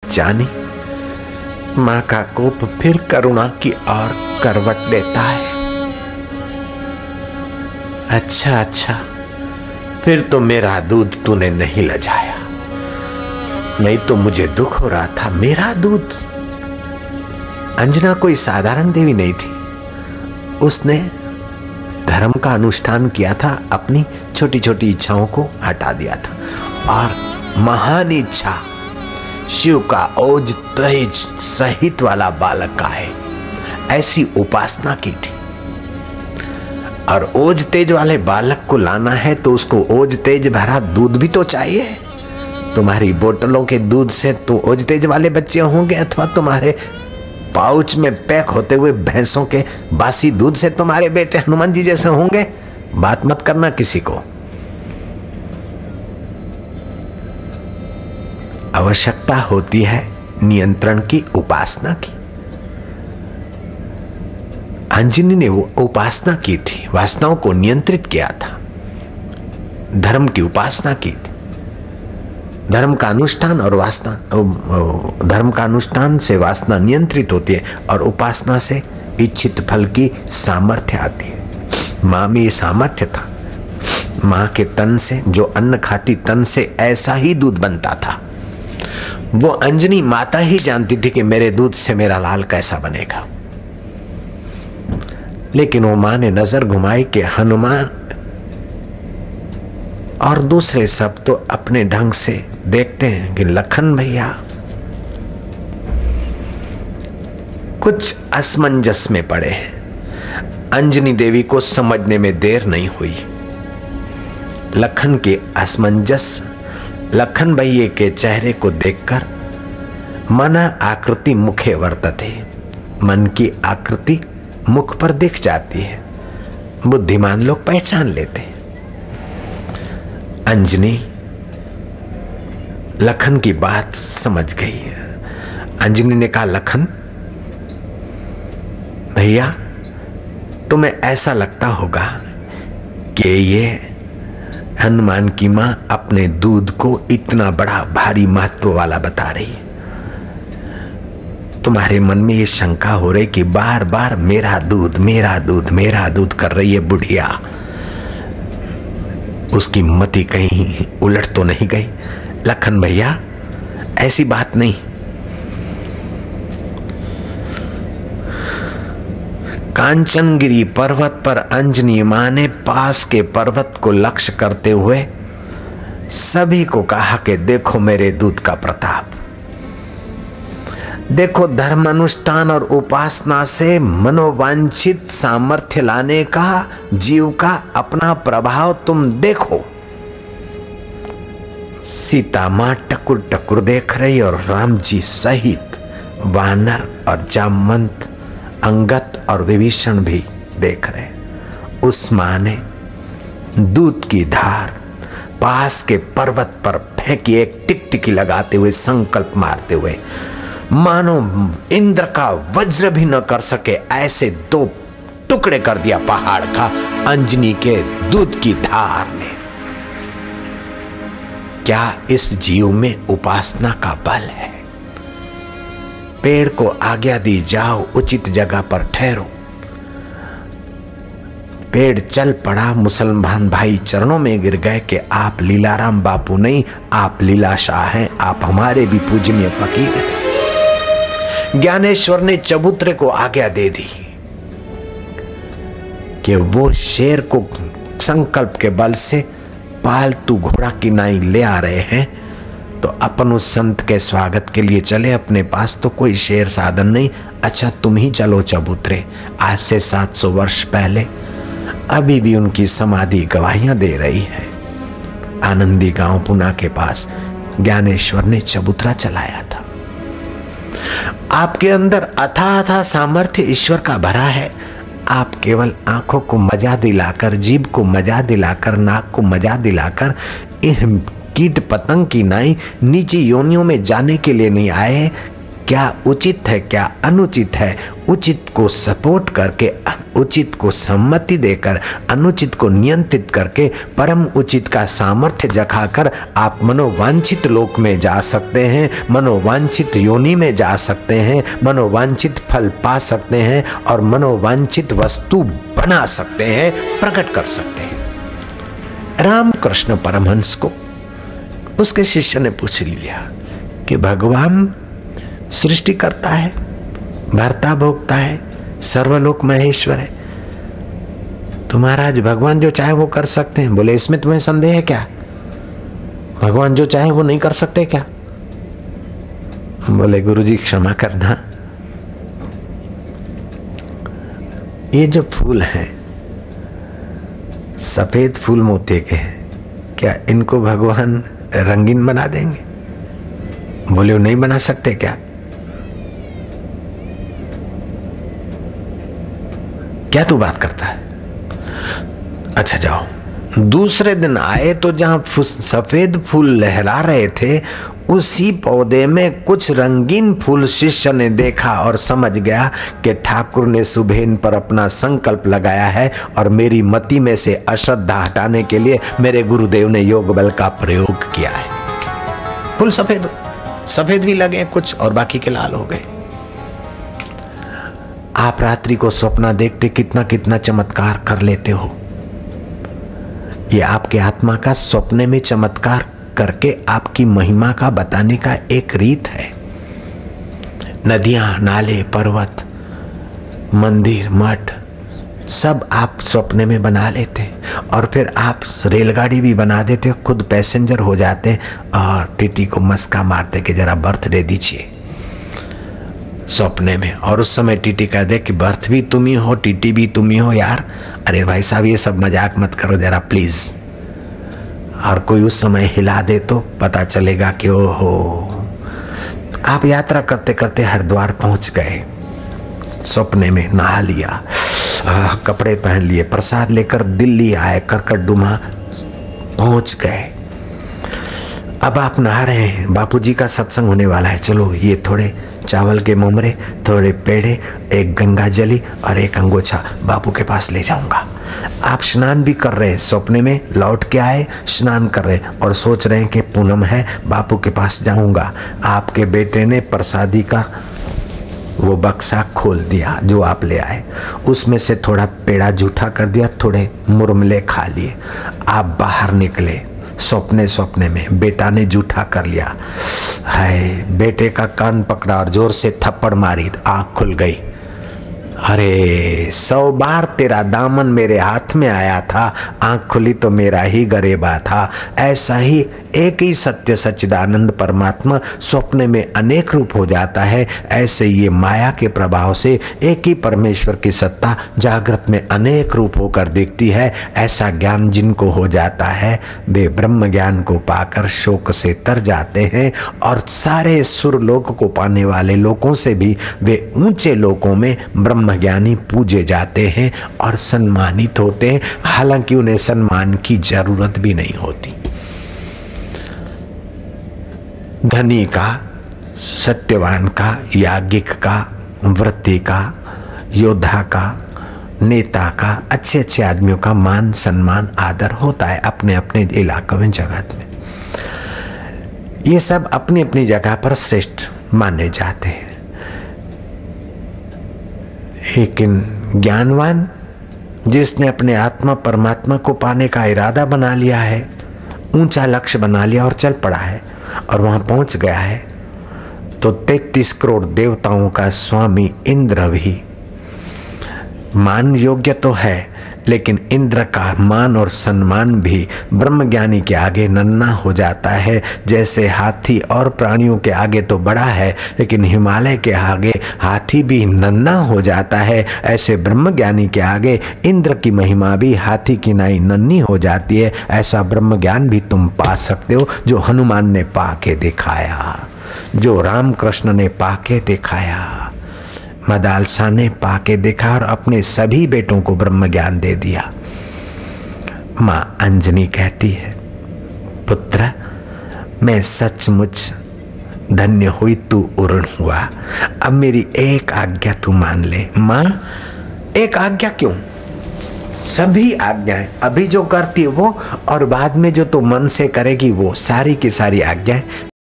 जानी, माँ का कोप फिर करुणा की ओर करवट लेता है। अच्छा अच्छा, फिर तो मेरा दूध तूने नहीं लजाया, नहीं तो मुझे दुख हो रहा था। मेरा दूध। अंजना कोई साधारण देवी नहीं थी। उसने धर्म का अनुष्ठान किया था, अपनी छोटी छोटी इच्छाओं को हटा दिया था और महान इच्छा शिव का ओज तेज सहित वाला बालक का है, ऐसी उपासना की थी। और ओज तेज वाले बालक को लाना है तो उसको ओज तेज भरा दूध भी तो चाहिए। तुम्हारी बोतलों के दूध से तो ओज तेज वाले बच्चे होंगे, अथवा तुम्हारे पाउच में पैक होते हुए भैंसों के बासी दूध से तुम्हारे बेटे हनुमान जी जैसे होंगे। बात मत करना किसी को। आवश्यकता होती है नियंत्रण की, उपासना की। अंजनी ने वो उपासना की थी, वासनाओं को नियंत्रित किया था, धर्म की उपासना की थी। धर्म का अनुष्ठान और वासना, धर्म का अनुष्ठान से वासना नियंत्रित होती है और उपासना से इच्छित फल की सामर्थ्य आती है। माँ में ये सामर्थ्य था। माँ के तन से, जो अन्न खाती तन से ऐसा ही दूध बनता था। वो अंजनी माता ही जानती थी कि मेरे दूध से मेरा लाल कैसा बनेगा। लेकिन वो माँ ने नजर घुमाई कि हनुमान और दूसरे सब तो अपने ढंग से देखते हैं कि लखन भैया कुछ असमंजस में पड़े हैं। अंजनी देवी को समझने में देर नहीं हुई। लखन के असमंजस, लखन भैया के चेहरे को देखकर मन आकृति मुखे वर्तते, मन की आकृति मुख पर दिख जाती है, बुद्धिमान लोग पहचान लेते हैं। अंजनी लखन की बात समझ गई। अंजनी ने कहा, लखन भैया तुम्हें ऐसा लगता होगा कि ये हनुमान की मां अपने दूध को इतना बड़ा भारी महत्व वाला बता रही है। तुम्हारे मन में ये शंका हो रही कि बार बार मेरा दूध मेरा दूध मेरा दूध कर रही है बुढ़िया। उसकी मति कहीं उलट तो नहीं गई? लखन भैया ऐसी बात नहीं। कांचनगिरी पर्वत पर अंजनी मां ने पास के पर्वत को लक्ष्य करते हुए सभी को कहा कि देखो मेरे दूध का प्रताप, देखो धर्म अनुष्ठान और उपासना से मनोवांछित सामर्थ्य लाने का जीव का अपना प्रभाव तुम देखो। सीता मां टकुर टकुर देख रही और राम जी सहित वानर और जामवंत, अंगद और विभीषण भी देख रहे। उस मां ने दूध की धार पास के पर्वत पर फेंकी, एक टिकटिकी लगाते हुए, संकल्प मारते हुए, मानो इंद्र का वज्र भी न कर सके ऐसे दो टुकड़े कर दिया पहाड़ का अंजनी के दूध की धार ने। क्या इस जीव में उपासना का बल है? पेड़ को आज्ञा दी, जाओ उचित जगह पर ठहरो। पेड़ चल पड़ा, मुसलमान भाई चरणों में गिर गए कि आप लीलाराम बापू नहीं, आप लीला शाह हैं, आप हमारे भी पूजनीय फकीर हैं। ज्ञानेश्वर ने चबूतरे को आज्ञा दे दी कि वो शेर को संकल्प के बल से पालतू घोड़ा की नाई ले आ रहे हैं, तो अपन उस संत के स्वागत के लिए चले। अपने पास तो कोई शेर साधन नहीं, अच्छा तुम ही चलो चबूतरे। आज से 700 वर्ष पहले अभी भी उनकी समाधि गवाहियां दे रही है। आनंदी गांव पुणे के पास ज्ञानेश्वर ने चबूतरा चलाया था। आपके अंदर अथाह सामर्थ्य ईश्वर का भरा है। आप केवल आंखों को मजा दिलाकर, जीभ को मजा दिलाकर, नाक को मजा दिलाकर इन कीट पतंग की नाई नीची योनियों में जाने के लिए नहीं आए क्या उचित है क्या अनुचित है, उचित को सपोर्ट करके, उचित को सम्मति देकर, अनुचित को नियंत्रित करके, परम उचित का सामर्थ्य जगाकर आप मनोवांछित लोक में जा सकते हैं, मनोवांछित योनि में जा सकते हैं, मनोवांछित फल पा सकते हैं और मनोवांछित वस्तु बना सकते हैं, प्रकट कर सकते हैं। रामकृष्ण परमहंस को उसके शिष्य ने पूछ लिया कि भगवान सृष्टि करता है, भरता भोगता है, सर्वलोक महेश्वर है, तो महाराज भगवान जो चाहे वो कर सकते हैं। बोले इसमें तुम्हें संदेह है क्या? भगवान जो चाहे वो नहीं कर सकते क्या? बोले गुरुजी क्षमा करना, ये जो फूल हैं सफेद फूल मोती के हैं, क्या इनको भगवान रंगीन बना देंगे? बोले वो नहीं बना सकते क्या? क्या तू बात करता है? अच्छा जाओ। दूसरे दिन आए तो जहां सफेद फूल लहरा रहे थे उसी पौधे में कुछ रंगीन फूल शिष्य ने देखा और समझ गया कि ठाकुर ने सुबेन पर अपना संकल्प लगाया है और मेरी मति में से अश्रद्धा हटाने के लिए मेरे गुरुदेव ने योग बल का प्रयोग किया है। फूल सफेद भी लगे कुछ और बाकी के लाल हो गए। आप रात्रि को सपना देखते कितना कितना चमत्कार कर लेते हो। ये आपके आत्मा का सपने में चमत्कार करके आपकी महिमा का बताने का एक रीत है। नदियां, नाले, पर्वत, मंदिर, मठ सब आप सपने में बना लेते और फिर आप रेलगाड़ी भी बना देते, खुद पैसेंजर हो जाते और टीटी को मस्का मारते कि जरा बर्थ दे दीजिए सपने में। और उस समय टीटी कह दे कि बर्थ भी तुम ही हो, टीटी भी तुम ही हो। यार अरे भाई साहब ये सब मजाक मत करो जरा प्लीज। और कोई उस समय हिला दे तो पता चलेगा कि ओहो। आप यात्रा करते करते हरिद्वार पहुंच गए, सपने में नहा लिया, कपड़े पहन लिए, प्रसाद लेकर दिल्ली आए, करकटडुमा पहुंच गए। अब आप नहा रहे हैं, बापूजी का सत्संग होने वाला है, चलो ये थोड़े चावल के मुमरे, थोड़े पेड़े, एक गंगा जली और एक अंगोछा बापू के पास ले जाऊंगा। आप स्नान भी कर रहे हैं, सपने में लौट के आए, स्नान कर रहे और सोच रहे हैं कि पूनम है, बापू के पास जाऊंगा। आपके बेटे ने प्रसादी का वो बक्सा खोल दिया जो आप ले आए, उसमें से थोड़ा पेड़ा जूठा कर दिया, थोड़े मुरमले खा लिए। आप बाहर निकले, सपने में बेटा ने जूठा कर लिया है, बेटे का कान पकड़ा और जोर से थप्पड़ मारी, आँख खुल गई। अरे 100 बार तेरा दामन मेरे हाथ में आया था, आँख खुली तो मेरा ही गरेबा था। ऐसा ही एक ही सत्य सच्चिदानंद परमात्मा स्वप्न में अनेक रूप हो जाता है। ऐसे ये माया के प्रभाव से एक ही परमेश्वर की सत्ता जागृत में अनेक रूप होकर दिखती है। ऐसा ज्ञान जिनको हो जाता है वे ब्रह्म ज्ञान को पाकर शोक से तर जाते हैं और सारे सुर लोक को पाने वाले लोगों से भी वे ऊंचे लोकों में ब्रह्म ज्ञानी पूजे जाते हैं और सम्मानित होते हैं, हालांकि उन्हें सम्मान की जरूरत भी नहीं होती। धनी का, सत्यवान का, याज्ञिक का, व्रती का, योद्धा का, नेता का, अच्छे अच्छे आदमियों का मान सम्मान आदर होता है अपने अपने इलाकों में, जगत में। ये सब अपनी अपनी जगह पर श्रेष्ठ माने जाते हैं। लेकिन ज्ञानवान जिसने अपने आत्मा परमात्मा को पाने का इरादा बना लिया है, ऊंचा लक्ष्य बना लिया और चल पड़ा है और वहां पहुंच गया है, तो 33 करोड़ देवताओं का स्वामी इंद्र भी मान योग्य तो है, लेकिन इंद्र का मान और सम्मान भी ब्रह्मज्ञानी के आगे नन्हा हो जाता है। जैसे हाथी और प्राणियों के आगे तो बड़ा है, लेकिन हिमालय के आगे हाथी भी नन्हा हो जाता है, ऐसे ब्रह्मज्ञानी के आगे इंद्र की महिमा भी हाथी की नाई नन्ही हो जाती है। ऐसा ब्रह्मज्ञान भी तुम पा सकते हो जो हनुमान ने पाके दिखाया, जो रामकृष्ण ने पाके दिखाया, मदालसा ने पाके देखा और अपने सभी बेटों को ब्रह्म ज्ञान दे दिया। मां अंजनी कहती है, पुत्र मैं सचमुच धन्य हुई तू उरण हुआ। अब मेरी एक आज्ञा तू मान ले। माँ, एक आज्ञा क्यों, सभी आज्ञाएं, अभी जो करती है वो और बाद में जो तू मन से करेगी वो, सारी की सारी आज्ञाएं